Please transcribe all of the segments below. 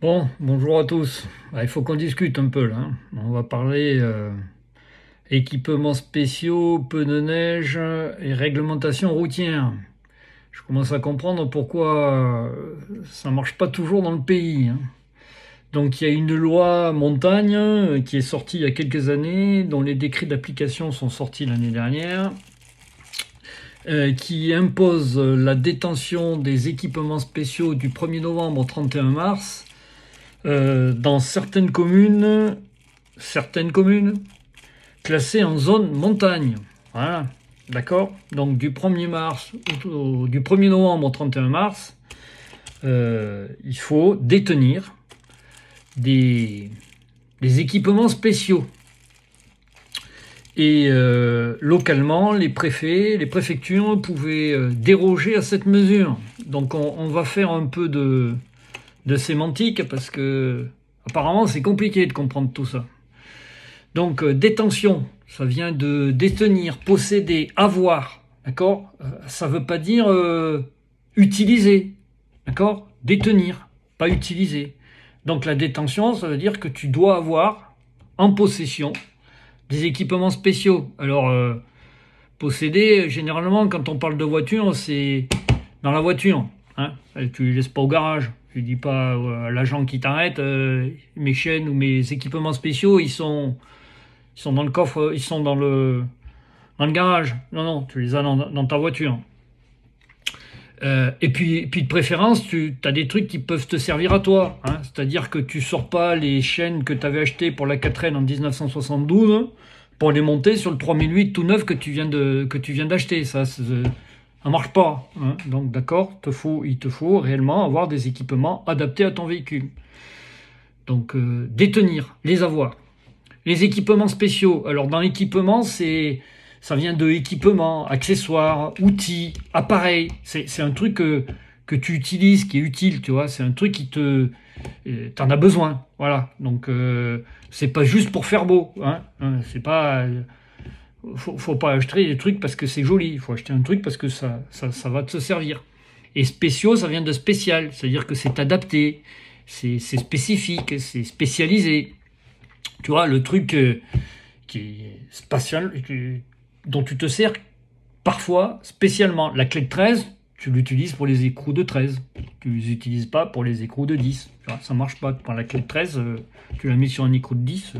Bon, bonjour à tous. Il faut qu'on discute un peu là, hein. On va parler équipements spéciaux, pneus de neige et réglementation routière. Je commence à comprendre pourquoi ça marche pas toujours dans le pays, hein. Donc il y a une loi montagne qui est sortie il y a quelques années, dont les décrets d'application sont sortis l'année dernière, qui impose la détention des équipements spéciaux du 1er novembre au 31 mars dans certaines communes classées en zone montagne. Voilà, d'accord. Donc du 1er mars, du 1er novembre au 31 mars, il faut détenir des, des équipements spéciaux. Et localement, les préfets, les préfectures pouvaient déroger à cette mesure. Donc on va faire un peu de sémantique parce que apparemment c'est compliqué de comprendre tout ça. Donc détention, ça vient de détenir, posséder, avoir, d'accord. Ça veut pas dire utiliser, d'accord. Détenir, pas utiliser. Donc la détention, ça veut dire que tu dois avoir en possession des équipements spéciaux. Alors posséder, généralement quand on parle de voiture, c'est dans la voiture, hein. Tu les laisses pas au garage. Je dis pas à l'agent qui t'arrête, mes chaînes ou mes équipements spéciaux, ils sont dans le coffre, ils sont dans le garage. Non, non, tu les as dans ta voiture. Et puis de préférence, tu as des trucs qui peuvent te servir à toi, hein. C'est-à-dire que tu sors pas les chaînes que tu avais achetées pour la 4N en 1972 pour les monter sur le 3008 tout neuf que tu viens d'acheter. Ça marche pas, hein. Donc d'accord, il te faut réellement avoir des équipements adaptés à ton véhicule. Donc détenir, les avoir. Les équipements spéciaux. Alors dans l'équipement, ça vient de équipement, accessoires, outils, appareils. C'est un truc que tu utilises, qui est utile, tu vois. C'est un truc t'en as besoin. Voilà. Donc c'est pas juste pour faire beau, hein. C'est pas, faut pas acheter des trucs parce que c'est joli. Il faut acheter un truc parce que ça va te servir. Et spéciaux, ça vient de spécial, c'est-à-dire que c'est adapté, c'est spécifique, c'est spécialisé. Tu vois, le truc qui est spatial, dont tu te sers parfois spécialement. La clé de 13, tu l'utilises pour les écrous de 13. Tu ne l'utilises pas pour les écrous de 10. Tu vois, ça ne marche pas. Tu prends la clé de 13, tu la mets sur un écrou de 10.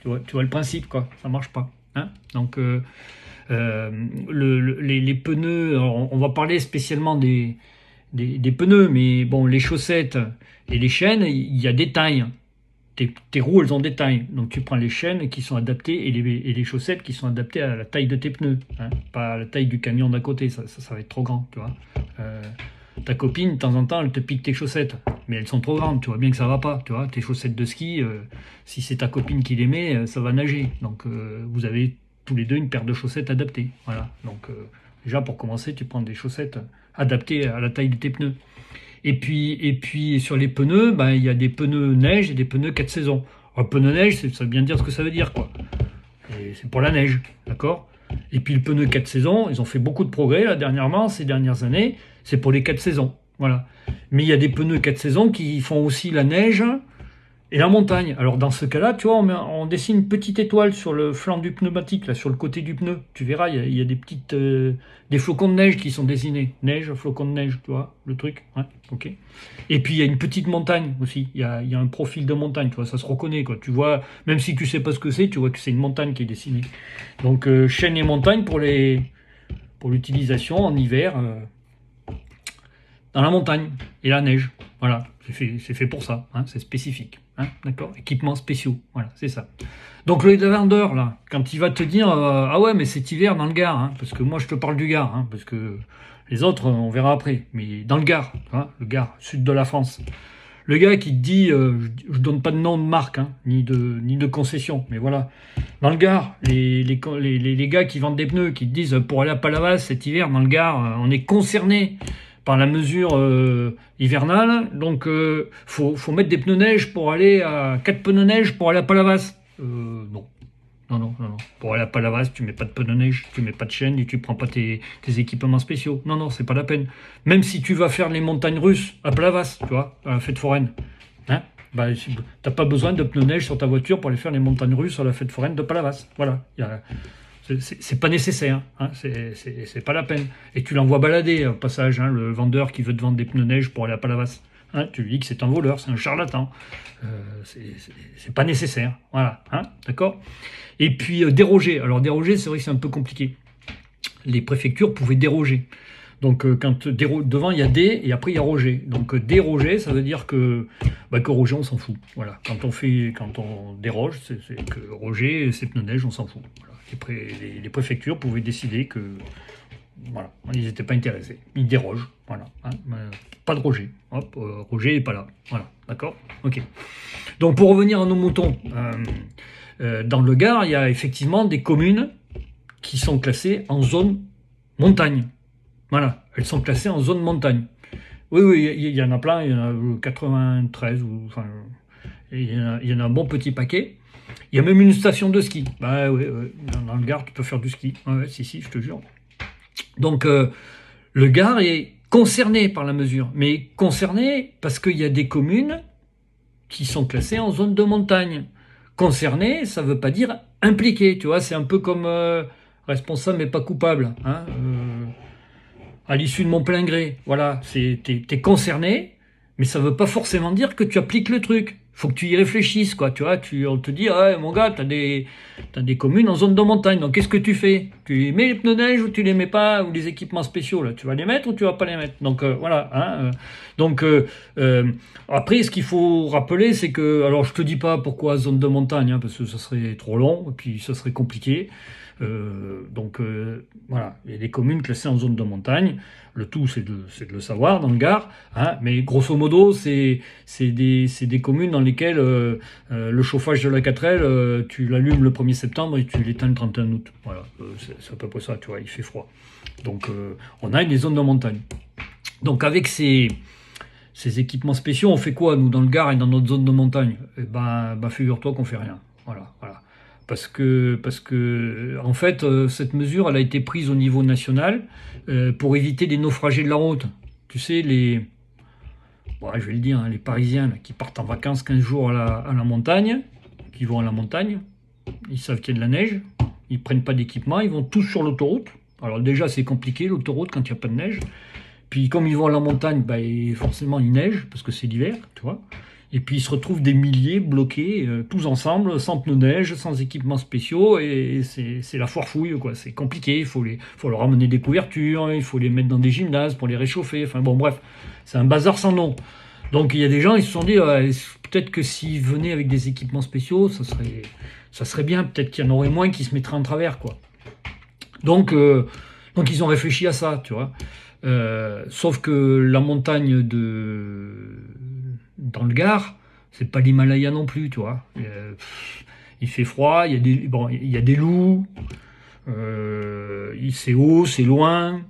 Tu vois le principe, quoi. Ça ne marche pas, hein. Donc, les pneus, alors, on va parler spécialement des pneus, mais bon, les chaussettes et les chaînes, il y a des tailles. Tes roues, elles ont des tailles. Donc tu prends les chaînes qui sont adaptées et les chaussettes qui sont adaptées à la taille de tes pneus, hein, pas à la taille du camion d'à côté. Ça va être trop grand, tu vois. Ta copine, de temps en temps, elle te pique tes chaussettes, mais elles sont trop grandes. Tu vois bien que ça va pas, tu vois. Tes chaussettes de ski, si c'est ta copine qui les met, ça va nager. Donc vous avez tous les deux une paire de chaussettes adaptées. Voilà. Donc déjà pour commencer, tu prends des chaussettes adaptées à la taille de tes pneus. Et puis sur les pneus, il y a des pneus neige et des pneus 4 saisons. Alors, pneu neige, ça veut bien dire ce que ça veut dire, quoi. Et c'est pour la neige, d'accord. Et puis le pneu 4 saisons, ils ont fait beaucoup de progrès là dernièrement, ces dernières années, c'est pour les 4 saisons. Voilà. Mais il y a des pneus 4 saisons qui font aussi la neige et la montagne. Alors dans ce cas-là, tu vois, on dessine une petite étoile sur le flanc du pneumatique, là, sur le côté du pneu. Tu verras, il y a des petites, des flocons de neige qui sont dessinés. Neige, flocons de neige, tu vois, le truc. Ouais, ok. Et puis il y a une petite montagne aussi. Il y a un profil de montagne, tu vois, ça se reconnaît, quoi. Tu vois, même si tu sais pas ce que c'est, tu vois que c'est une montagne qui est dessinée. Donc chaîne et montagne pour l'utilisation en hiver dans la montagne et la neige. Voilà, c'est fait pour ça, hein, c'est spécifique, hein, d'accord. Équipements spéciaux, voilà, c'est ça. Donc le vendeur, là, quand il va te dire ah ouais, mais c'est hiver dans le Gard, hein, parce que moi je te parle du Gard, hein, parce que les autres on verra après, mais dans le Gard, hein, le Gard, sud de la France. Le gars qui te dit, je donne pas de nom de marque, hein, ni de concession, mais voilà. Dans le Gard, les gars qui vendent des pneus, qui te disent pour aller à Palavas cet hiver, dans le Gard, on est concerné par la mesure hivernale, donc faut mettre des pneus neige pour aller à 4 pneus neige pour aller à Palavas. Non. Non, non, non, non. Pour aller à Palavas, tu mets pas de pneus neige, tu mets pas de chaîne et tu prends pas tes équipements spéciaux. Non, non, c'est pas la peine. Même si tu vas faire les montagnes russes à Palavas, tu vois, à la fête foraine, Hein, t'as pas besoin de pneus neige sur ta voiture pour aller faire les montagnes russes à la fête foraine de Palavas. Voilà. C'est pas nécessaire, hein, c'est pas la peine. Et tu l'envoies balader au passage, hein, le vendeur qui veut te vendre des pneus neige pour aller à Palavas. Hein, tu lui dis que c'est un voleur, c'est un charlatan. C'est pas nécessaire. Voilà, hein, d'accord. Et puis déroger. Alors déroger, c'est vrai que c'est un peu compliqué. Les préfectures pouvaient déroger. Donc quand devant il y a D et après il y a Roger. Donc déroger, ça veut dire que Roger on s'en fout. Voilà. Quand on déroge, c'est que Roger, ses pneus neige, on s'en fout. Voilà. Les préfectures pouvaient décider que voilà, ils n'étaient pas intéressés. Ils dérogent. Voilà. Hein. Pas de Roger. Hop, Roger n'est pas là. Voilà. D'accord. Ok. Donc pour revenir à nos moutons, dans le Gard, il y a effectivement des communes qui sont classées en zone montagne. Voilà, elles sont classées en zone montagne. Oui, il y en a plein, il y en a 93, enfin, il y en a un bon petit paquet. Il y a même une station de ski. Bah oui, dans le Gard, tu peux faire du ski. Ouais, si, je te jure. Donc, le Gard est concerné par la mesure, mais concerné parce qu'il y a des communes qui sont classées en zone de montagne. Concerné, ça ne veut pas dire impliqué, tu vois, c'est un peu comme responsable mais pas coupable. Hein, à l'issue de mon plein gré. Voilà, t'es concerné, mais ça veut pas forcément dire que tu appliques le truc. Faut que tu y réfléchisses, quoi. Tu vois, on te dit, ah, mon gars, t'as des communes en zone de montagne. Donc, qu'est-ce que tu fais? Tu mets les pneus neige ou tu les mets pas? Ou les équipements spéciaux, là, tu vas les mettre ou tu vas pas les mettre? Donc, voilà. Hein, donc, après, ce qu'il faut rappeler, c'est que, alors, je te dis pas pourquoi zone de montagne, hein, parce que ça serait trop long et puis ça serait compliqué. Donc, voilà, il y a des communes classées en zone de montagne. Le tout, c'est de le savoir dans le Gard. Hein, mais grosso modo, c'est des communes dans lesquelles le chauffage de la 4L, tu l'allumes le 1er septembre et tu l'éteins le 31 août. Voilà, c'est à peu près ça, tu vois, il fait froid. Donc, on a des zones de montagne. Donc, avec ces équipements spéciaux, on fait quoi, nous, dans le Gard et dans notre zone de montagne? Eh ben, figure-toi qu'on fait rien. Voilà. Parce que, en fait, cette mesure, elle a été prise au niveau national pour éviter les naufragés de la route. Tu sais, je vais le dire, hein, les Parisiens là, qui partent en vacances 15 jours à la montagne, qui vont à la montagne, ils savent qu'il y a de la neige, ils prennent pas d'équipement, ils vont tous sur l'autoroute. Alors déjà, c'est compliqué l'autoroute quand il n'y a pas de neige. Puis comme ils vont à la montagne, forcément il neige, parce que c'est l'hiver, tu vois. Et puis ils se retrouvent des milliers bloqués, tous ensemble, sans pneus neige, sans équipements spéciaux, et c'est la foire fouille, quoi. C'est compliqué, il faut leur amener des couvertures, il faut les mettre dans des gymnases pour les réchauffer, enfin bon bref, c'est un bazar sans nom. Donc il y a des gens, ils se sont dit, peut-être que s'ils venaient avec des équipements spéciaux, ça serait bien, peut-être qu'il y en aurait moins qui se mettraient en travers, quoi. Donc ils ont réfléchi à ça, tu vois. Sauf que la montagne dans le Gard, c'est pas l'Himalaya non plus, tu vois. Il fait froid, il y a des loups, c'est haut, c'est loin,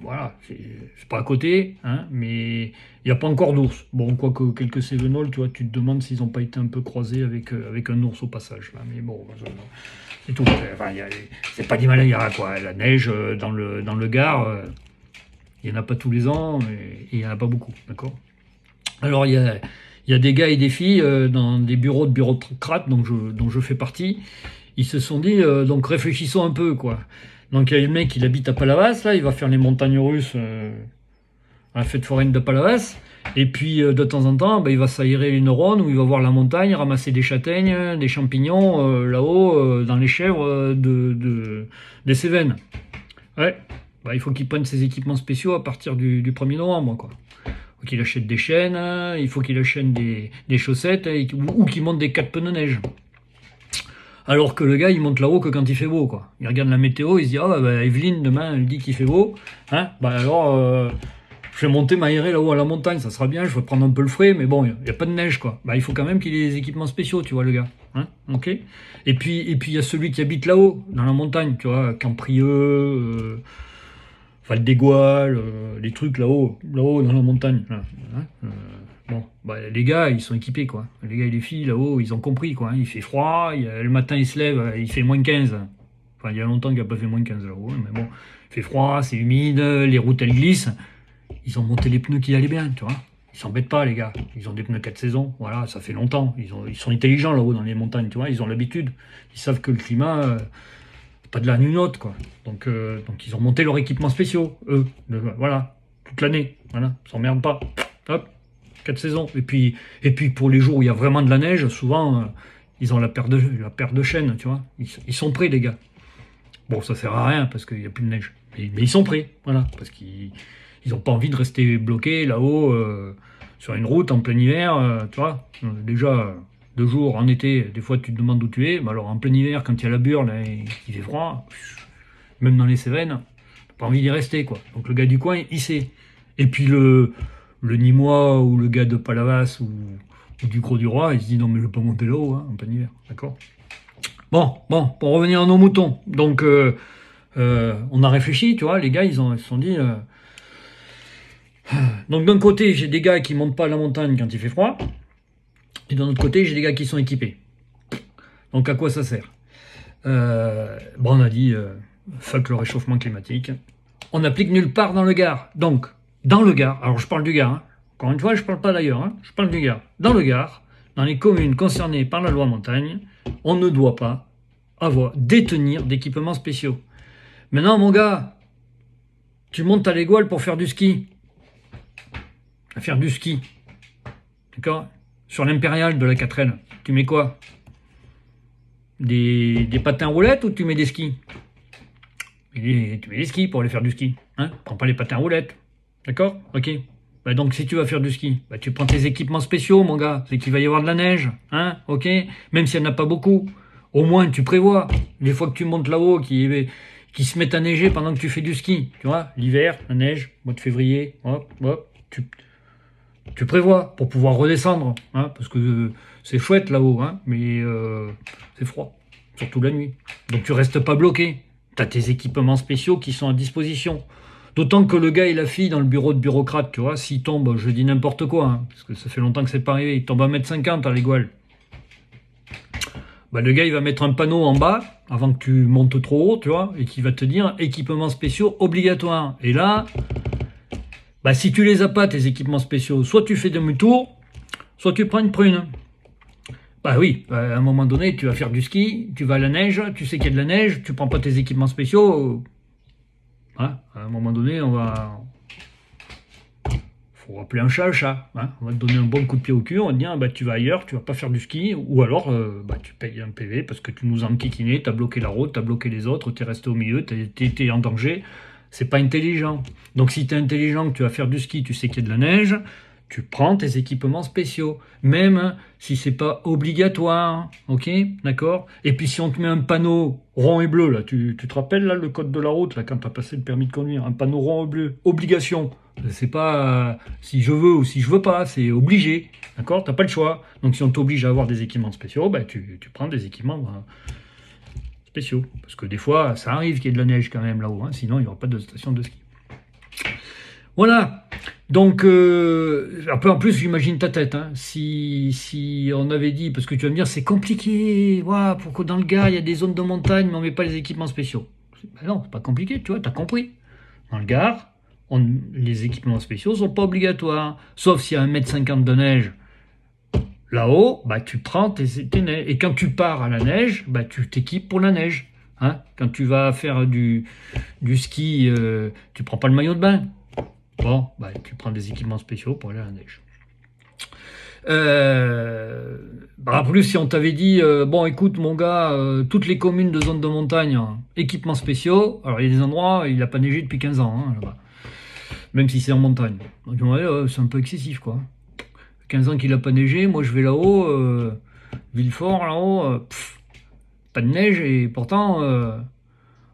voilà, c'est pas à côté, hein, mais il n'y a pas encore d'ours. Bon, quoique quelques cévenols, tu vois, tu te demandes s'ils n'ont pas été un peu croisés avec un ours au passage, là, mais bon, c'est tout. Enfin, c'est pas l'Himalaya, quoi. La neige dans le Gard, il n'y en a pas tous les ans et il n'y en a pas beaucoup, d'accord. Alors, il y a des gars et des filles dans des bureaux de bureaucrates dont je fais partie. Ils se sont dit, donc réfléchissons un peu, quoi. Donc, il y a le mec, il habite à Palavas, là, il va faire les montagnes russes à la fête foraine de Palavas. Et puis, de temps en temps, il va s'aérer les neurones où il va voir la montagne, ramasser des châtaignes, des champignons, là-haut, dans les chèvres des Cévennes. Ouais, il faut qu'il prenne ses équipements spéciaux à partir du 1er novembre, quoi. Il faut qu'il achète des chaînes, il faut qu'il achète des chaussettes, ou qu'il monte des 4 pneus neige. Alors que le gars, il monte là-haut que quand il fait beau, quoi. Il regarde la météo, il se dit, Evelyne, demain, elle dit qu'il fait beau. Hein, alors, je vais monter m'aérer là-haut à la montagne, ça sera bien, je vais prendre un peu le frais, mais bon, il n'y a pas de neige, quoi. Il faut quand même qu'il ait des équipements spéciaux, tu vois, le gars. Hein, ok. Et puis, il y a celui qui habite là-haut, dans la montagne, tu vois, Camprieux, Val d'Égoile, les trucs là-haut dans la montagne. Là, hein, les gars, ils sont équipés, quoi. Les gars et les filles, là-haut, ils ont compris, quoi. Hein. Il fait froid, le matin, ils se lèvent, il fait moins 15. Enfin, il y a longtemps qu'il n'y a pas fait moins 15 là-haut, mais il fait froid, c'est humide, les routes, elles glissent. Ils ont monté les pneus qui allaient bien, tu vois. Ils s'embêtent pas, les gars. Ils ont des pneus 4 saisons. Voilà, ça fait longtemps. Ils sont intelligents là-haut dans les montagnes, tu vois. Ils ont l'habitude. Ils savent que le climat, c'est pas de la nunote, quoi. Donc ils ont monté leurs équipements spéciaux, eux. Voilà, toute l'année. Voilà, ils s'emmerdent pas. Hop, 4 saisons. Et puis pour les jours où il y a vraiment de la neige, souvent, ils ont la paire de chaînes, tu vois. Ils sont prêts, les gars. Bon, ça sert à rien parce qu'il n'y a plus de neige. Mais ils sont prêts, voilà. Parce qu'ils n'ont pas envie de rester bloqués là-haut sur une route en plein hiver, tu vois. Déjà, 2 jours en été, des fois tu te demandes où tu es. Mais alors en plein hiver, quand il y a la burle et qu'il fait froid, même dans les Cévennes, t'as pas envie d'y rester, quoi. Donc le gars du coin, il sait. Et puis le Nîmois ou le gars de Palavas ou du Gros du Roi, il se dit non mais je vais pas monter là-haut en plein hiver, d'accord. Bon, pour revenir à nos moutons, donc on a réfléchi, tu vois, les gars ils se sont dit donc d'un côté j'ai des gars qui montent pas à la montagne quand il fait froid, et d'un autre côté j'ai des gars qui sont équipés. Donc à quoi ça sert? On a dit fuck le réchauffement climatique, on n'applique nulle part dans le Gard. Donc dans le Gard, alors je parle du Gard, encore une fois je parle pas d'ailleurs, je parle du Gard. Dans le Gard, dans les communes concernées par la loi montagne, on ne doit pas détenir d'équipements spéciaux. Maintenant, mon gars, tu montes à l'Égoile pour faire du ski. À faire du ski. D'accord? Sur l'impériale de la 4L, tu mets quoi? Des patins roulettes ou tu mets des skis? Tu mets des skis pour aller faire du ski. Hein? Prends pas les patins roulettes. D'accord? Ok. Donc si tu vas faire du ski, tu prends tes équipements spéciaux, mon gars. C'est qu'il va y avoir de la neige. Hein? Ok? Même s'il n'y en a pas beaucoup. Au moins, tu prévois. Les fois que tu montes là-haut, qui se mettent à neiger pendant que tu fais du ski. Tu vois? L'hiver, la neige, mois de février. Hop, tu prévois pour pouvoir redescendre. Hein? Parce que c'est chouette là-haut, mais c'est froid. Surtout la nuit. Donc tu restes pas bloqué. Tu as tes équipements spéciaux qui sont à disposition. D'autant que le gars et la fille dans le bureau de bureaucrate, tu vois, s'il tombe, je dis n'importe quoi, parce que ça fait longtemps que c'est pas arrivé, il tombe à 1,50 m à l'Égoile. Le gars, il va mettre un panneau en bas, avant que tu montes trop haut, tu vois, et qui va te dire équipements spéciaux obligatoires. Et là, si tu les as pas, tes équipements spéciaux, soit tu fais demi-tour, soit tu prends une prune. Oui, à un moment donné, tu vas faire du ski, tu vas à la neige, tu sais qu'il y a de la neige, tu prends pas tes équipements spéciaux. À un moment donné, faut appeler un chat le chat. On va te donner un bon coup de pied au cul, on va te dire tu vas ailleurs, tu vas pas faire du ski, ou alors tu payes un PV parce que tu nous as enquiquiné, tu as bloqué la route, tu as bloqué les autres, tu es resté au milieu, tu es en danger. C'est pas intelligent. Donc si tu es intelligent, que tu vas faire du ski, tu sais qu'il y a de la neige, tu prends tes équipements spéciaux, même si c'est pas obligatoire, ok, d'accord. Et puis si on te met un panneau rond et bleu, là, tu te rappelles là le code de la route là quand t'as passé le permis de conduire, un panneau rond et bleu, obligation. C'est pas si je veux ou si je veux pas, c'est obligé, d'accord. T'as pas le choix. Donc si on t'oblige à avoir des équipements spéciaux, tu prends des équipements spéciaux, parce que des fois ça arrive qu'il y ait de la neige quand même là-haut, sinon il n'y aura pas de station de ski. Voilà, donc un peu en plus j'imagine ta tête, si on avait dit, parce que tu vas me dire c'est compliqué, pourquoi dans le Gard il y a des zones de montagne mais on met pas les équipements spéciaux. Non, c'est pas compliqué, tu vois, t'as compris. Dans le Gard, les équipements spéciaux sont pas obligatoires, sauf s'il y a 1,50 m de neige. Là-haut, tu prends tes neiges, et quand tu pars à la neige, tu t'équipes pour la neige. Quand tu vas faire du ski, tu prends pas le maillot de bain. Bon, tu prends des équipements spéciaux pour aller à la neige. En plus, si on t'avait dit, écoute mon gars, toutes les communes de zone de montagne, équipements spéciaux, alors il y a des endroits, il n'a pas neigé depuis 15 ans, là-bas. Même si c'est en montagne. Donc c'est un peu excessif, quoi. 15 ans qu'il n'a pas neigé, moi je vais là-haut, Villefort, là-haut, pas de neige, et pourtant,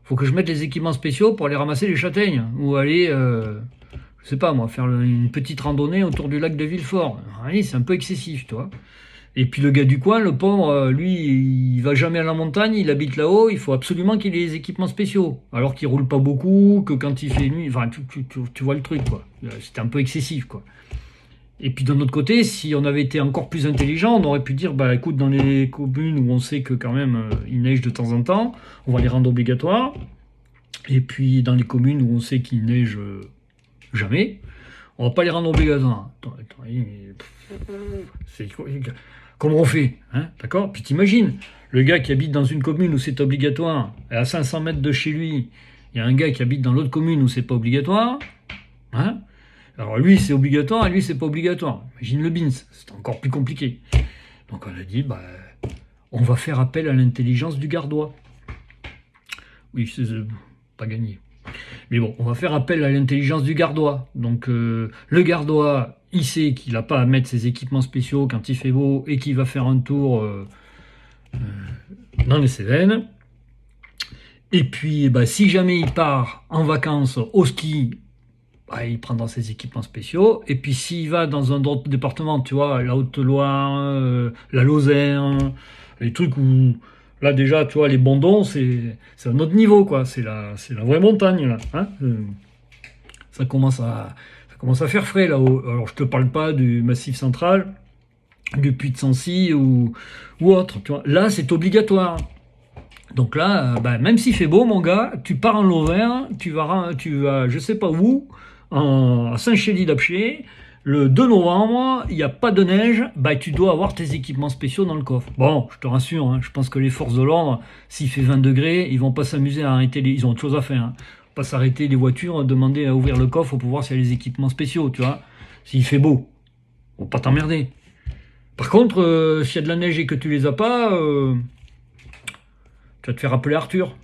faut que je mette les équipements spéciaux pour aller ramasser les châtaignes, ou aller... je sais pas moi, faire une petite randonnée autour du lac de Villefort. C'est un peu excessif, toi. Et puis le gars du coin, le pauvre, lui, il va jamais à la montagne, il habite là-haut, il faut absolument qu'il ait les équipements spéciaux. Alors qu'il roule pas beaucoup, que quand il fait nuit, tu vois le truc, quoi. C'était un peu excessif, quoi. Et puis d'un autre côté, si on avait été encore plus intelligent, on aurait pu dire, écoute, dans les communes où on sait que quand même il neige de temps en temps, on va les rendre obligatoires. Et puis dans les communes où on sait qu'il neige jamais, On va pas les rendre obligatoires. Comment on fait, hein, d'accord? Puis t'imagines, le gars qui habite dans une commune où c'est obligatoire, et à 500 mètres de chez lui, il y a un gars qui habite dans l'autre commune où c'est pas obligatoire, hein? Alors lui c'est obligatoire et lui c'est pas obligatoire. Imagine le BINS, c'est encore plus compliqué. Donc on a dit, on va faire appel à l'intelligence du gardois. Oui, c'est pas gagné. Mais bon, on va faire appel à l'intelligence du gardois. Donc le gardois, il sait qu'il n'a pas à mettre ses équipements spéciaux quand il fait beau et qu'il va faire un tour dans les Cévennes. Et puis, si jamais il part en vacances au ski, il prendra ses équipements spéciaux. Et puis s'il va dans un autre département, tu vois, la Haute-Loire, la Lozère, les trucs où là déjà, tu vois, les Bondons, c'est un autre niveau, quoi. C'est la vraie montagne, là. Hein, ça commence à faire frais là-haut. Alors je te parle pas du Massif Central, du Puy de Sancy ou autre. Tu vois. Là, c'est obligatoire. Donc là, même s'il fait beau, mon gars, tu pars en Lozère, tu vas je sais pas où, à Saint-Chély-d'Apcher, le 2 novembre, il n'y a pas de neige, tu dois avoir tes équipements spéciaux dans le coffre. Bon, je te rassure, hein, je pense que les forces de l'ordre, s'il fait 20 degrés, ils vont pas s'amuser à arrêter ils ont autre chose à faire. Hein. Pas s'arrêter les voitures, demander à ouvrir le coffre pour voir s'il y a les équipements spéciaux, tu vois. S'il fait beau, faut pas t'emmerder. Par contre, s'il y a de la neige et que tu les as pas, tu vas te faire appeler Arthur.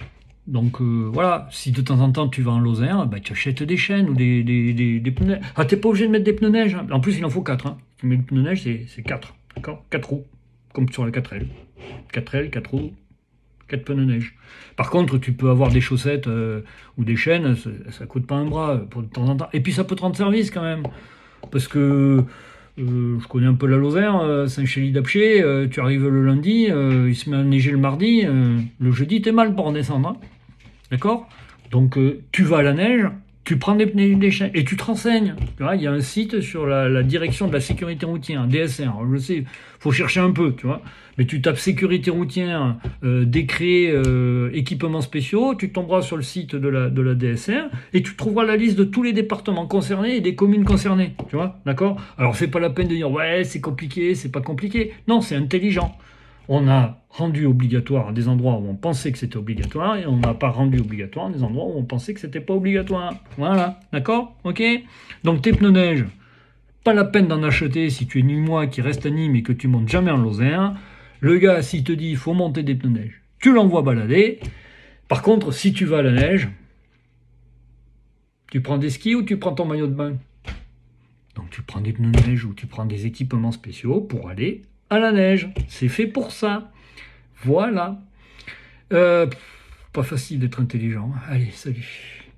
Donc voilà, si de temps en temps tu vas en Lozère, tu achètes des chaînes ou des pneus. Ah, t'es pas obligé de mettre des pneus neige. Hein. En plus, il en faut 4. Hein. Tu mets le pneu neige, c'est 4. D'accord, 4 roues, comme sur la 4L. 4L, 4 roues, 4 pneus neige. Par contre, tu peux avoir des chaussettes ou des chaînes, ça coûte pas un bras pour de temps en temps. Et puis ça peut te rendre service quand même. Parce que je connais un peu la Lozère, Saint-Chély-d'Apcher, tu arrives le lundi, il se met à neiger le mardi, le jeudi t'es mal pour redescendre. Hein. D'accord? Donc tu vas à la neige, tu prends des chaînes et tu te renseignes. Tu vois, il y a un site sur la direction de la sécurité routière, DSR. Je sais, faut chercher un peu, tu vois. Mais tu tapes sécurité routière, décret, équipements spéciaux, tu tomberas sur le site de la DSR et tu trouveras la liste de tous les départements concernés et des communes concernées. Tu vois, d'accord? Alors c'est pas la peine de dire ouais c'est compliqué, c'est pas compliqué. Non, c'est intelligent. On a rendu obligatoire des endroits où on pensait que c'était obligatoire et on n'a pas rendu obligatoire des endroits où on pensait que c'était pas obligatoire. Voilà, d'accord? Ok? Donc tes pneus neige, pas la peine d'en acheter si tu es ni moi qui reste à Nîmes et que tu montes jamais en Lozère. Le gars, s'il te dit il faut monter des pneus neige, tu l'envoies balader. Par contre, si tu vas à la neige, tu prends des skis ou tu prends ton maillot de bain. Donc tu prends des pneus neige ou tu prends des équipements spéciaux pour aller à la neige. C'est fait pour ça. Voilà. Pas facile d'être intelligent. Allez, salut.